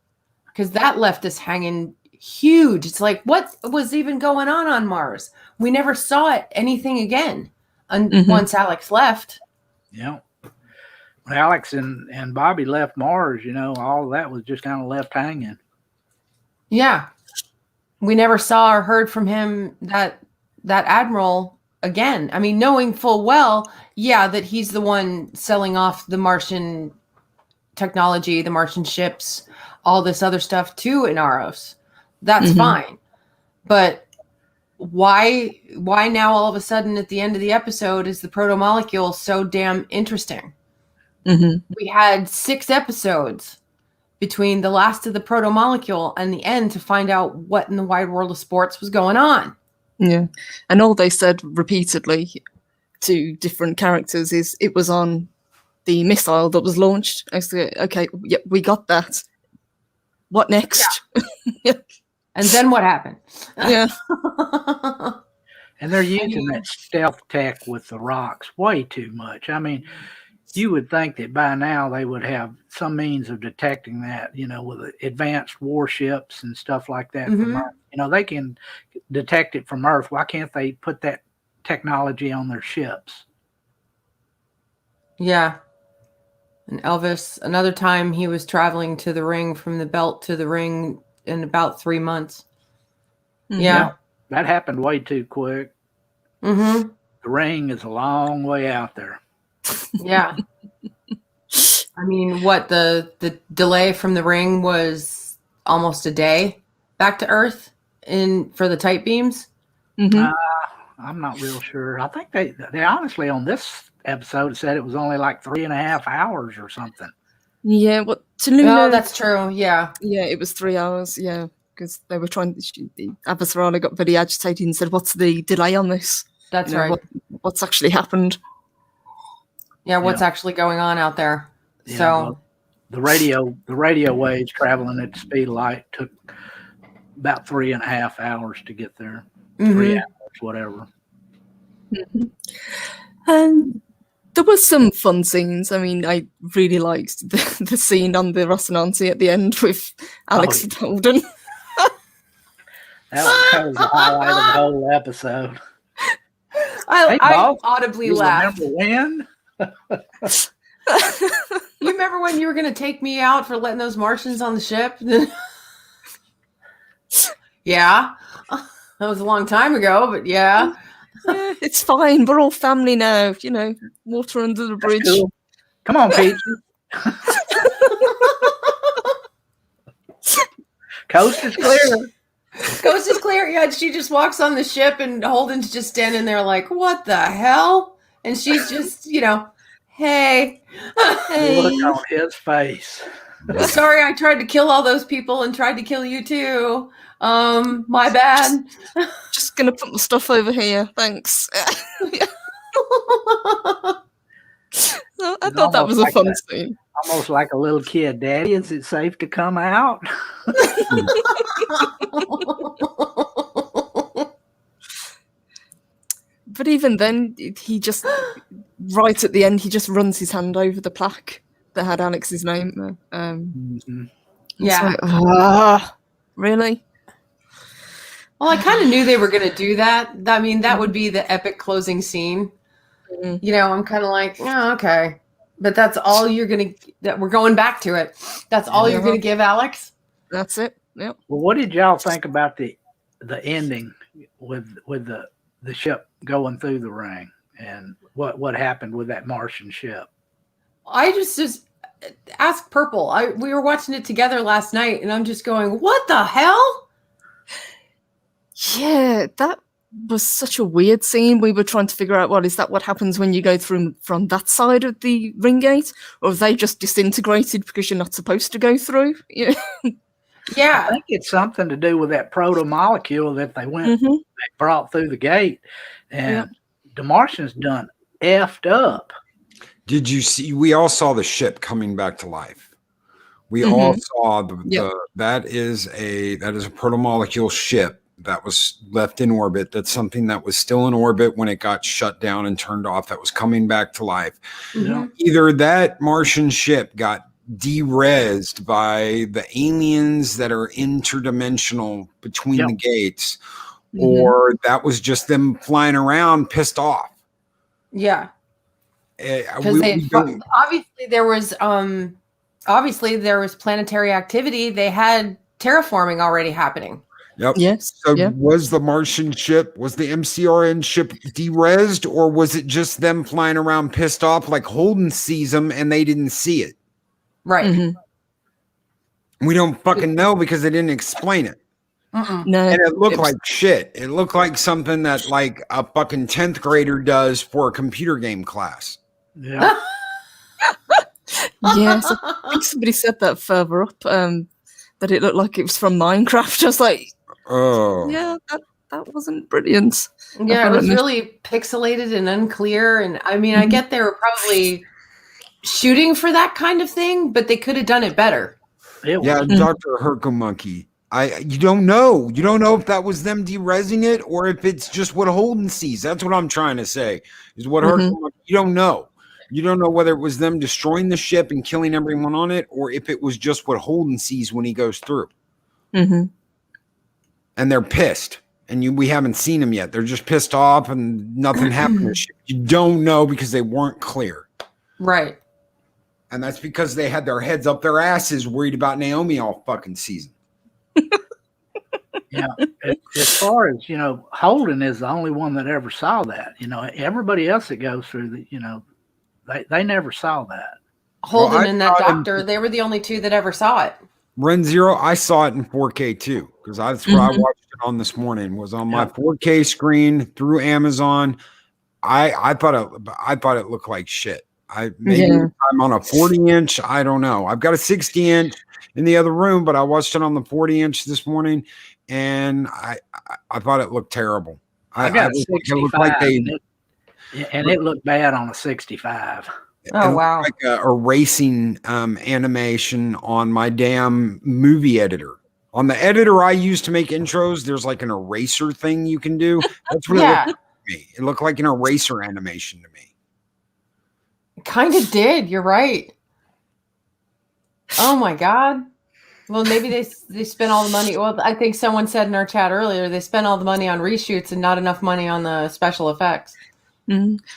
because that left us hanging huge. It's like, what was even going on Mars? We never saw anything again once Alex left. Yeah. When Alex and Bobby left Mars, you know, all of that was just kind of left hanging. Yeah. We never saw or heard from him, that Admiral, again. I mean, knowing full well, that he's the one selling off the Martian technology, the Martian ships, all this other stuff to Inaros. That's fine. But why now all of a sudden at the end of the episode is the proto-molecule so damn interesting? We had 6 episodes between the last of the proto-molecule and the end to find out what in the wide world of sports was going on. Yeah. And all they said repeatedly to different characters is it was on the missile that was launched. I said, okay, yeah, we got that. What next? Yeah. And then what happened? Yeah. And they're using that stealth tech with the rocks way too much. I mean, you would think that by now they would have some means of detecting that, you know, with advanced warships and stuff like that. From Earth. You know, they can detect it from Earth. Why can't they put that technology on their ships? Yeah. And Elvis, another time he was traveling to the ring from the belt to the ring in about 3 months. Yeah. That happened way too quick. The ring is a long way out there. Yeah. I mean, what the delay from the ring was almost a day back to Earth for the tight beams. I'm not real sure. I think they honestly on this episode said it was only like 3.5 hours or something. Yeah, what to Luna? Oh, that's true. Yeah. Yeah, it was 3 hours. Yeah, because they were trying. The Avasarala got very agitated and said, "What's the delay on this? That's right. What's actually happened?" Yeah, what's actually going on out there? Yeah, so well, the radio waves traveling at the speed of light took about 3.5 hours to get there. 3 hours, whatever. And there were some fun scenes. I mean, I really liked the scene on the Rocinante at the end with Alex and Holden. That was the highlight of the whole episode. I audibly laughed. Remember when? You remember when you were going to take me out for letting those Martians on the ship? Yeah. That was a long time ago, but yeah. Yeah, it's fine. We're all family now. You know, water under the bridge. Cool. Come on, Pete. Coast is clear. Coast is clear. Yeah, she just walks on the ship and Holden's just standing there like, what the hell? And she's just, you know, hey. Look on his face. Sorry, I tried to kill all those people and tried to kill you too. My bad. Just gonna put my stuff over here. Thanks. I thought that was a fun scene. Almost like a little kid. Daddy, is it safe to come out? But even then, he just, right at the end, he just runs his hand over the plaque that had Alex's name. Yeah. Like, really? Well, I kind of knew they were going to do that. I mean, that would be the epic closing scene. You know, I'm kind of like, oh, okay. But that's all you're going to, that we're going back to it. That's all you're going to give Alex? That's it. Yep. Well, what did y'all think about the ending with the ship going through the ring and what happened with that Martian ship. I just ask Purple. We were watching it together last night, and I'm just going, "What the hell?" Yeah, that was such a weird scene. We were trying to figure out, well, is that what happens when you go through from that side of the ring gate, or have they just disintegrated because you're not supposed to go through? Yeah. Yeah, I think it's something to do with that proto molecule that they Mhm. brought through the gate, and the Martians done effed up. Did you see? We all saw the ship coming back to life. We Mhm. all saw Yep. that is a protomolecule ship that was left in orbit. That's something that was still in orbit when it got shut down and turned off. That was coming back to life. Yeah. Either that Martian ship got de-resed by the aliens that are interdimensional between the gates, or that was just them flying around pissed off. yeah. We Because obviously there was planetary activity. They had terraforming already happening. Yep. Yes. So Yeah. was the Martian ship, was the MCRN ship de-resed, or was it just them flying around pissed off like Holden sees them and they didn't see it? Right. Mhm. We don't fucking know because they didn't explain it. No. And it looked like shit. It looked like something that like a fucking 10th grader does for a computer game class. Yeah. Yes, I think somebody said that further up, that it looked like it was from Minecraft. I was like, Oh. yeah, that wasn't brilliant. Yeah, it was really pixelated and unclear. And I mean, I get they were probably shooting for that kind of thing, but they could have done it better. Yeah, Dr. Herco Monkey. You don't know. You don't know if that was them de-resing it or if it's just what Holden sees. That's what I'm trying to say. Is what Herco Monkey, you don't know. You don't know whether it was them destroying the ship and killing everyone on it, or if it was just what Holden sees when he goes through. Mm-hmm. And they're pissed. And we haven't seen them yet. They're just pissed off and nothing happened. You don't know because they weren't clear. Right. And that's because they had their heads up their asses worried about Naomi all fucking season. Yeah. As far as, Holden is the only one that ever saw that. Everybody else that goes through the, they never saw that. Holden and that doctor, they were the only two that ever saw it. Run Zero, I saw it in 4K too, because that's what I watched it on this morning. Was on my 4K screen through Amazon. I thought it looked like shit. I'm on a 40-inch. I don't know. I've got a 60-inch in the other room, but I watched it on the 40-inch this morning, and I thought it looked terrible. I got a 65, and it looked bad on a 65. Oh wow! Like a erasing animation on my damn movie editor. On the editor I use to make intros, there's like an eraser thing you can do. That's what it looked like to me. It looked like an eraser animation to me. Kind of did. You're right. Oh my god. Well, maybe they spent all the money. Well, I think someone said in our chat earlier they spent all the money on reshoots and not enough money on the special effects.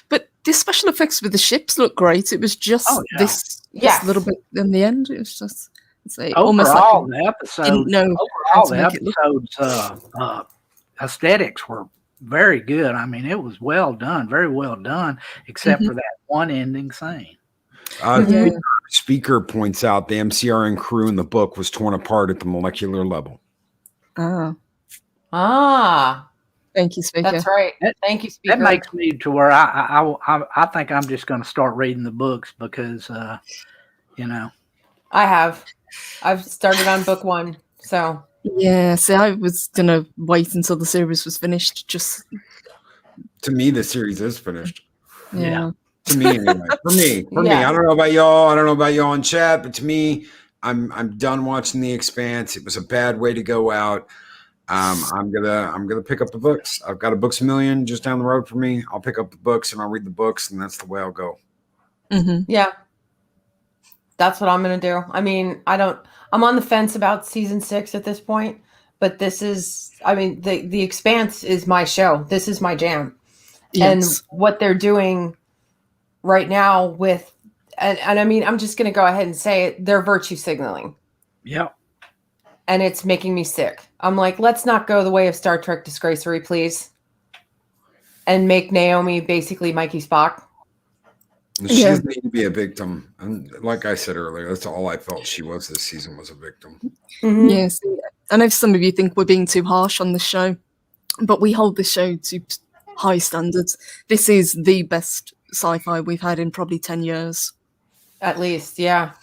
But the special effects with the ships look great. It was just this little bit in the end. It was just almost like the episode's aesthetics were very good. I mean, it was well done, very well done, except for that one ending scene. Speaker points out the MCRN crew in the book was torn apart at the molecular level. Thank you, Speaker. That's right. Thank you, Speaker. That makes me to where I think I'm just going to start reading the books because, I've started on book 1, so. Yeah, see, I was going to wait until the series was finished. To me, the series is finished. Yeah. To me, anyway. For me. I don't know about y'all. I don't know about y'all in chat, but to me, I'm done watching The Expanse. It was a bad way to go out. I'm gonna pick up the books. I've got a Books A Million just down the road for me. I'll pick up the books and I'll read the books, and that's the way I'll go. Yeah, that's what I'm gonna do. I mean, I'm on the fence about season 6 at this point, but this is, the Expanse is my show. This is my jam. Yes. And what they're doing right now with, and I mean, I'm just gonna go ahead and say it, they're virtue signaling. Yep. and it's making me sick. I'm like, let's not go the way of Star Trek Disgracery, please, and make Naomi basically Mikey Spock. She doesn't need to be a victim. And like I said earlier, that's all I felt she was this season, was a victim. Mm-hmm. Yes, I know some of you think we're being too harsh on the show, but we hold the show to high standards. This is the best sci-fi we've had in probably 10 years. At least, yeah.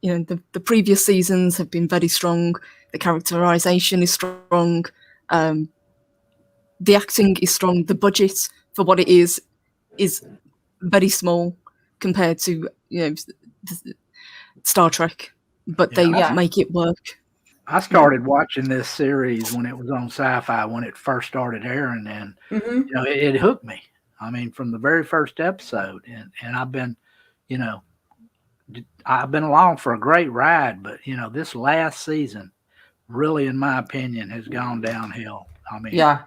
You know, the previous seasons have been very strong. The characterization is strong. The acting is strong. The budget for what it is very small compared to, you know, Star Trek, but they make it work. I started watching this series when it was on Sci Fi when it first started airing, and you know, it hooked me. I mean, from the very first episode, and I've been, you know, I've been along for a great ride, but you know, this last season really, in my opinion, has gone downhill. I mean,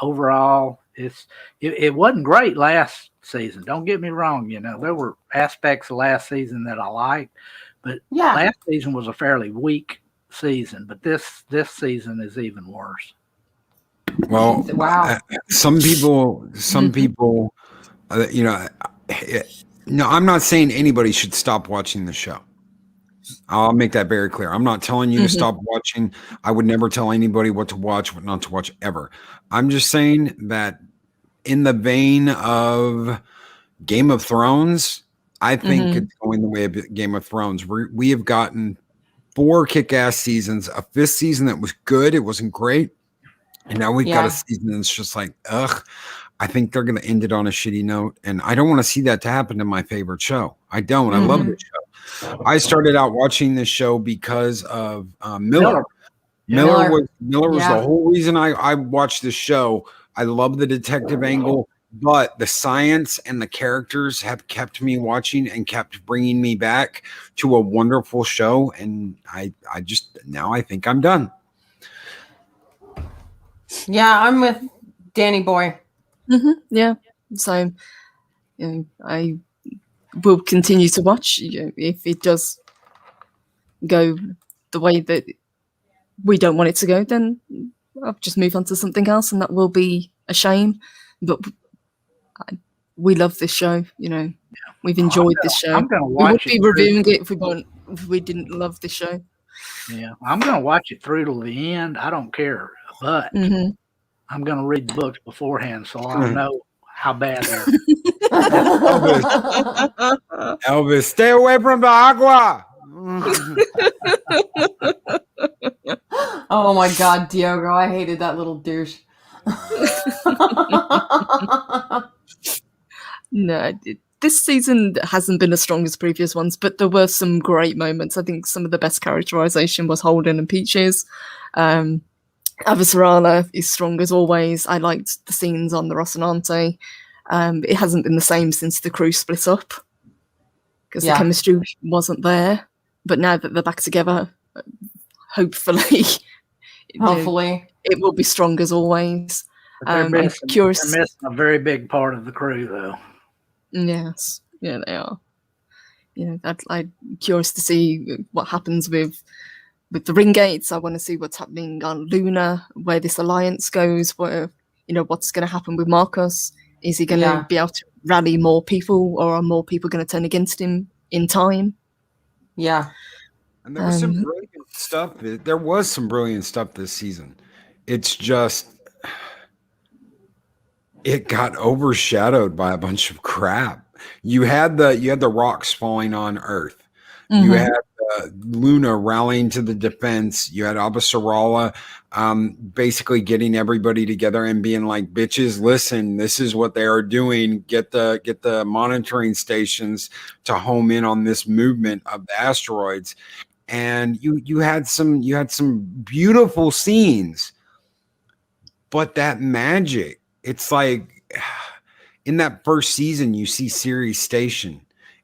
overall, it wasn't great last season. Don't get me wrong. You know, there were aspects of last season that I liked, but last season was a fairly weak season. But this season is even worse. Well, some people, you know, no, I'm not saying anybody should stop watching the show. I'll make that very clear. I'm not telling you to stop watching. I would never tell anybody what to watch, what not to watch ever. I'm just saying that in the vein of Game of Thrones, I think it's going the way of Game of Thrones. We have gotten 4 kick-ass seasons, a 5th season that was good. It wasn't great. And now we've got a season that's just like, ugh. I think they're going to end it on a shitty note. And I don't want to see that to happen to my favorite show. I don't. I love the show. I started out watching this show because of Miller. Miller was the whole reason I watched this show. I love the detective angle, but the science and the characters have kept me watching and kept bringing me back to a wonderful show. And I just, now I think I'm done. Yeah, I'm with Danny Boy. Yeah, so you know, I will continue to watch. You know, if it does go the way that we don't want it to go, then I'll just move on to something else, and that will be a shame. But we love this show. You know, we've enjoyed this show. I'm gonna watch we would be reviewing it if we didn't love this show. Yeah, I'm gonna watch it through till the end. I don't care, but I'm gonna read the books beforehand so I'll know how bad they're. Elvis, stay away from the agua. Oh my God, Diogo, I hated that little douche. No, this season hasn't been as strong as previous ones, but there were some great moments. I think some of the best characterization was Holden and Peaches. Avasarala is strong as always. I liked the scenes on the Rocinante. It hasn't been the same since the crew split up because the chemistry wasn't there. But now that they're back together, hopefully it will be strong as always. I'm curious. They're missing a very big part of the crew, though. Yes, yeah, they are. You know, I'm curious to see what happens with the ring gates. I want to see what's happening on Luna, where this alliance goes, where, you know, what's going to happen with Marcus. Is he going to be able to rally more people, or are more people going to turn against him in time? Yeah. And there was some brilliant stuff. There was some brilliant stuff this season. It's just, it got overshadowed by a bunch of crap. You had the rocks falling on Earth. You had Luna rallying to the defense. You had Avasarala basically getting everybody together and being like, bitches, listen, this is what they are doing. Get the monitoring stations to home in on this movement of the asteroids. And you had some beautiful scenes, but that magic, it's like in that first season, you see Ceres Station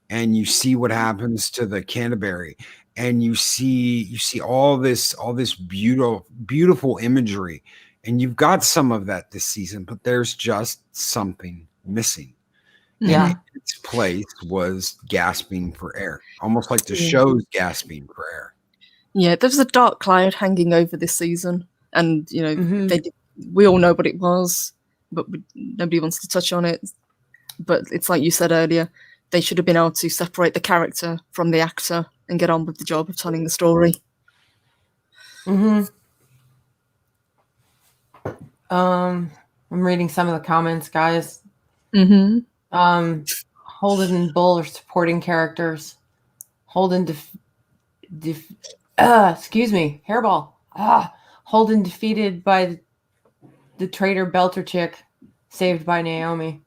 and you see what happens to the Canterbury, and you see all this beautiful imagery, and you've got some of that this season, but there's just something missing. Yeah. And its place was gasping for air, almost like the show's gasping for air. Yeah, there was a dark cloud hanging over this season, and we all know what it was, but nobody wants to touch on it. But it's like you said earlier, they should have been able to separate the character from the actor and get on with the job of telling the story. I'm reading some of the comments, guys. Holden and Bull are supporting characters. Holden excuse me, hairball. Holden defeated by the traitor Belter chick, saved by Naomi.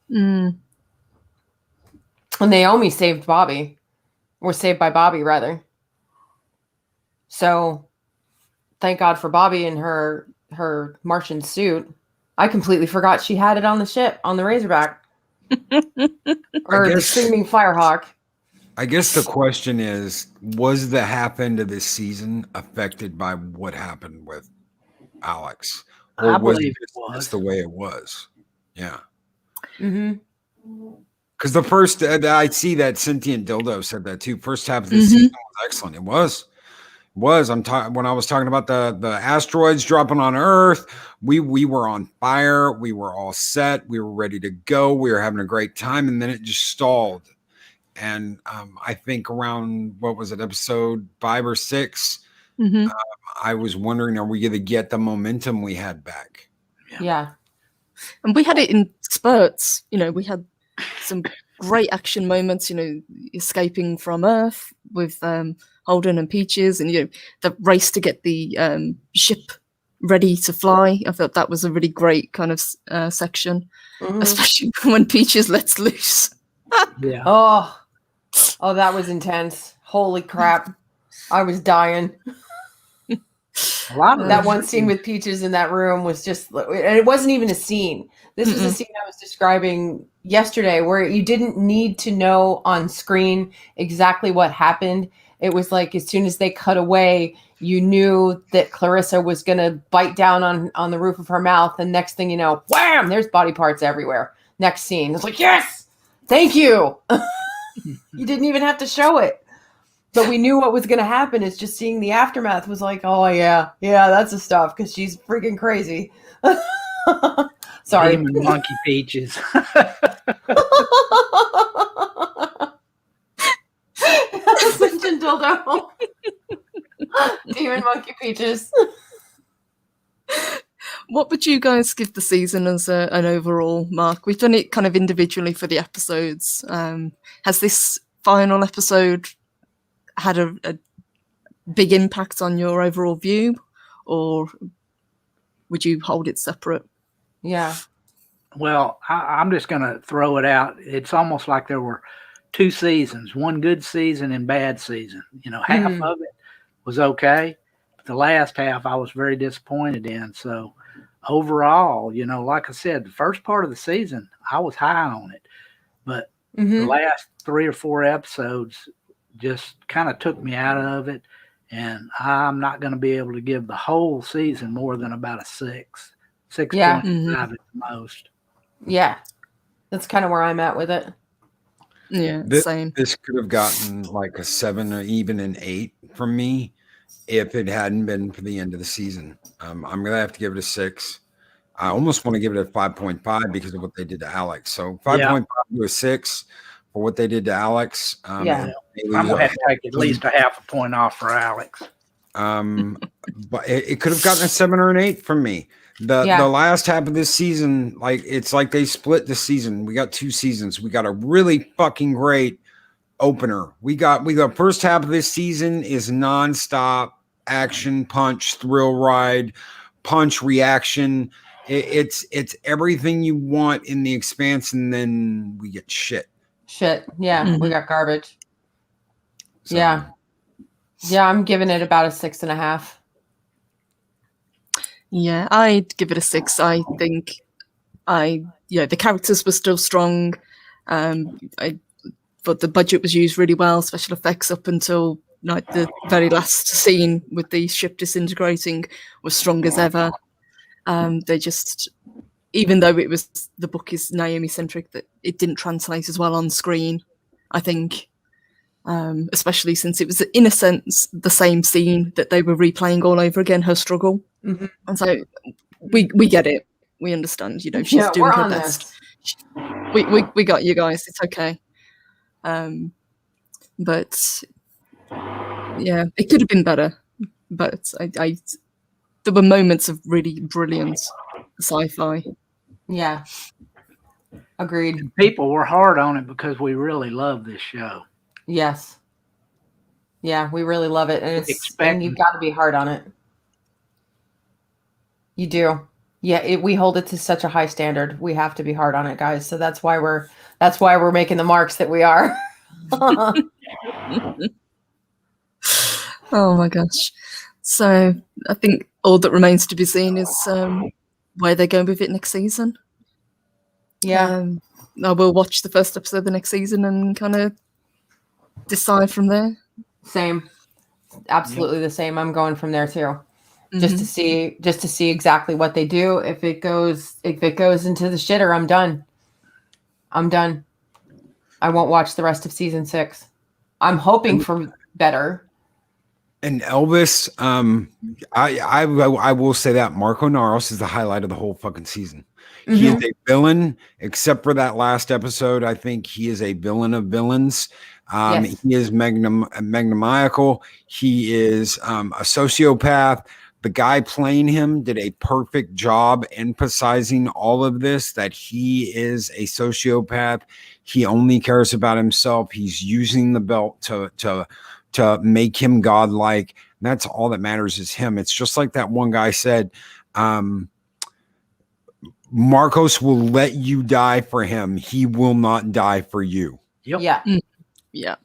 Well, Naomi saved Bobby, or saved by Bobby rather. So, thank God for Bobby and her Martian suit. I completely forgot she had it on the ship, on the Razorback. Or the Screaming Firehawk. I guess the question is, was the half end of this season affected by what happened with Alex? Or I was believe it it was. just the way it was? Yeah. Mm-hmm. Because the first, I see that Sentient Dildo said that too. First half of this season was excellent. It was. When I was talking about the asteroids dropping on Earth, we were on fire. We were all set. We were ready to go. We were having a great time, and then it just stalled. And I think around, what was it, episode 5 or 6, I was wondering, are we going to get the momentum we had back? Yeah. And we had it in spurts. We had some great action moments, escaping from Earth with Holden and Peaches, and the race to get the ship ready to fly. I thought that was a really great kind of section, especially when Peaches lets loose. Yeah. Oh, that was intense. Holy crap. I was dying. A lot of that one scene with Peaches in that room was just, and it wasn't even a scene. This is a scene I was describing yesterday where you didn't need to know on screen exactly what happened. It was like, as soon as they cut away, you knew that Clarissa was going to bite down on the roof of her mouth. And next thing you know, wham, there's body parts everywhere. Next scene. It's like, yes, thank you. You didn't even have to show it. But we knew what was going to happen. It's just seeing the aftermath was like, oh, yeah, that's the stuff, because she's freaking crazy. Sorry. Demon Monkey Peaches. Ascension Dildo. Demon Monkey Peaches. What would you guys give the season as an overall mark? We've done it kind of individually for the episodes. Has this final episode had a big impact on your overall view, or would you hold it separate? Yeah. Well, I'm just going to throw it out. It's almost like there were 2 seasons, one good season and bad season. Half of it was okay, but the last half I was very disappointed in. So overall, like I said, the first part of the season, I was high on it, but the last 3 or 4 episodes just kind of took me out of it, and I'm not going to be able to give the whole season more than about a 6.5 at the most. Yeah, that's kind of where I'm at with it. Yeah, same. This could have gotten like a 7 or even an 8 from me if it hadn't been for the end of the season. I'm going to have to give it a 6. I almost want to give it a 5.5 because of what they did to Alex. So 5.5 to a 6 for what they did to Alex. I'm going to have to take at least a half a point off for Alex. But it could have gotten a 7 or an 8 from me. The last half of this season, it's like they split the season. We got 2 seasons. We got a really fucking great opener. We got first half of this season is nonstop action, punch, thrill ride, punch, reaction. It's everything you want in the Expanse, and then we get shit. Yeah, we got garbage. So. Yeah, I'm giving it about a 6.5. Yeah, I'd give it a 6. I think the characters were still strong. I thought the budget was used really well, special effects up until the very last scene with the ship disintegrating was strong as ever. They just, even though the book is Naomi centric, that it didn't translate as well on screen, I think. especially since it was, in a sense, the same scene that they were replaying all over again, her struggle. Mhm. And so we get it. We understand, you know, she's doing we're her on best. this. We got you guys. It's okay. But yeah, it could have been better. But I there were moments of really brilliant sci-fi. Yeah. Agreed. People were hard on it because we really love this show. Yes. Yeah, we really love it, and Expecting- you've got to be hard on it. You do. Yeah, we hold it to such a high standard. We have to be hard on it, guys. So that's why we're making the marks that we are. Oh my gosh. So I think all that remains to be seen is where they're going with it next season. Yeah. I will watch the first episode of the next season and kind of decide from there. Same. Absolutely the same. I'm going from there too. Just to Mm-hmm. see exactly what they do. If it goes into the shitter, I'm done. I won't watch the rest of season 6. I'm hoping for better. And Elvis, I will say that Marco Naros is the highlight of the whole fucking season. He is a villain, except for that last episode. I think he is a villain of villains. Yes. He is magnamaniacal. He is a sociopath. The guy playing him did a perfect job emphasizing all of this, that he is a sociopath. He only cares about himself. He's using the belt to make him godlike. That's all that matters is him. It's just like that one guy said, Marcos will let you die for him. He will not die for you. Yep. Yeah. Yeah.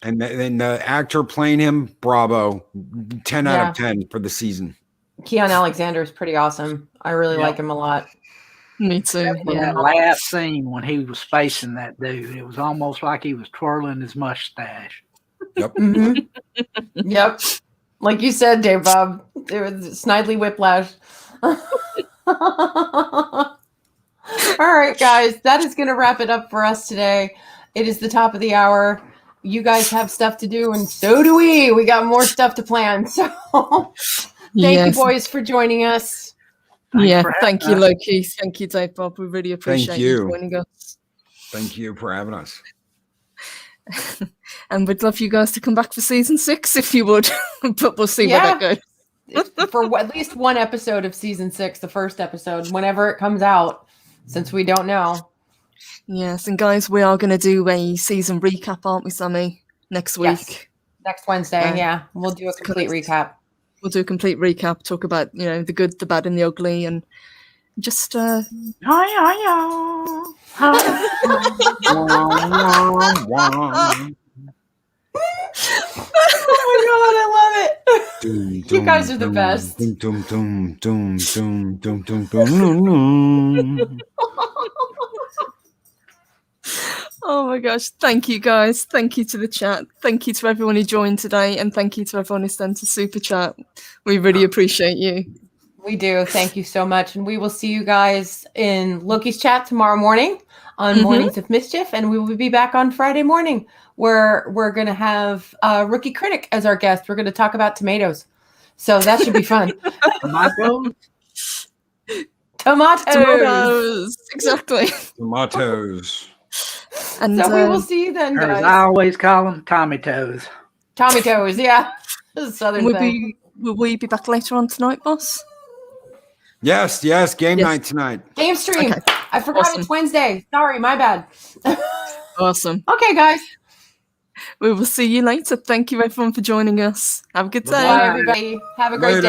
And then the actor playing him, bravo, 10 out of 10 for the season. Keon Alexander is pretty awesome. I really like him a lot. Me too. That last scene when he was facing that dude, it was almost like he was twirling his mustache. Yep. Yep. Like you said, Dave Bob, it was Snidely Whiplash. All right, guys, that is going to wrap it up for us today. It is the top of the hour. You guys have stuff to do, and so do we. We got more stuff to plan. So thank you, boys, for joining us. Thank you, Loki. Thank you, Dave Bob. We really appreciate you joining us. Thank you for having us. And we'd love you guys to come back for season 6 if you would. But we'll see where that goes. For at least one episode of season 6, the first episode, whenever it comes out, since we don't know. Yes, and guys, we are going to do a season recap, aren't we, Sammy? Next week. Yes. Next Wednesday, yeah. We'll do a complete recap. We'll do a complete recap, talk about, the good, the bad, and the ugly, and just... Oh my god, I love it. You guys are the best. Oh my gosh, thank you guys. Thank you to the chat. Thank you to everyone who joined today, and thank you to everyone who sent a super chat. We really appreciate you. We do. Thank you so much. And we will see you guys in Loki's chat tomorrow morning on Mornings of Mischief. And we will be back on Friday morning where we're going to have Rookie Critic as our guest. We're going to talk about tomatoes. So that should be fun. Tomatoes. Exactly. Tomatoes. And so we will see you then, Or guys. as I always call them, Tommy Toes. Tommy Toes, yeah. This is a Southern thing. Will we be back later on tonight, boss? Yes. Game night tonight. Game stream. Okay. I forgot it's Wednesday. Sorry, my bad. Awesome. Okay, guys. We will see you later. Thank you, everyone, for joining us. Have a good day. Bye, everybody. Have a great day.